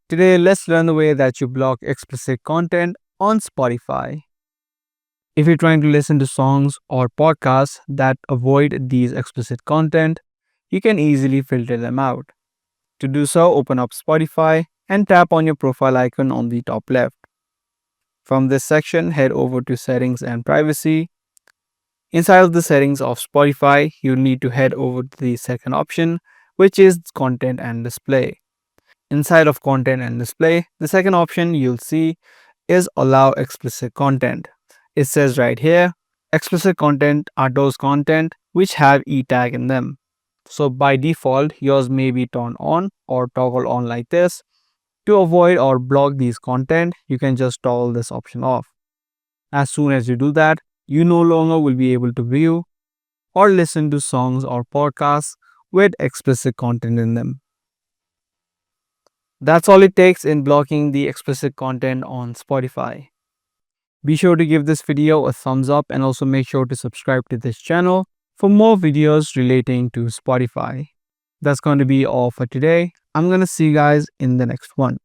Today, let's learn the way that you block explicit content on Spotify. If you're trying to listen to songs or podcasts that avoid these explicit content, you can easily filter them out. To do so, open up Spotify and tap on your profile icon on the top left. From this section, head over to Settings and Privacy. Inside of the settings of Spotify, you'll need to head over to the second option, which is Content and Display. Inside of Content and Display, the second option you'll see is Allow Explicit Content. It says right here, explicit content are those content which have e tag in them. So by default, yours may be turned on or toggle on like this. To avoid or block these content, you can just toggle this option off. As soon as you do that, you no longer will be able to view or listen to songs or podcasts with explicit content in them. That's all it takes in blocking the explicit content on Spotify. Be sure to give this video a thumbs up and also make sure to subscribe to this channel for more videos relating to Spotify. That's going to be all for today. I'm going to see you guys in the next one.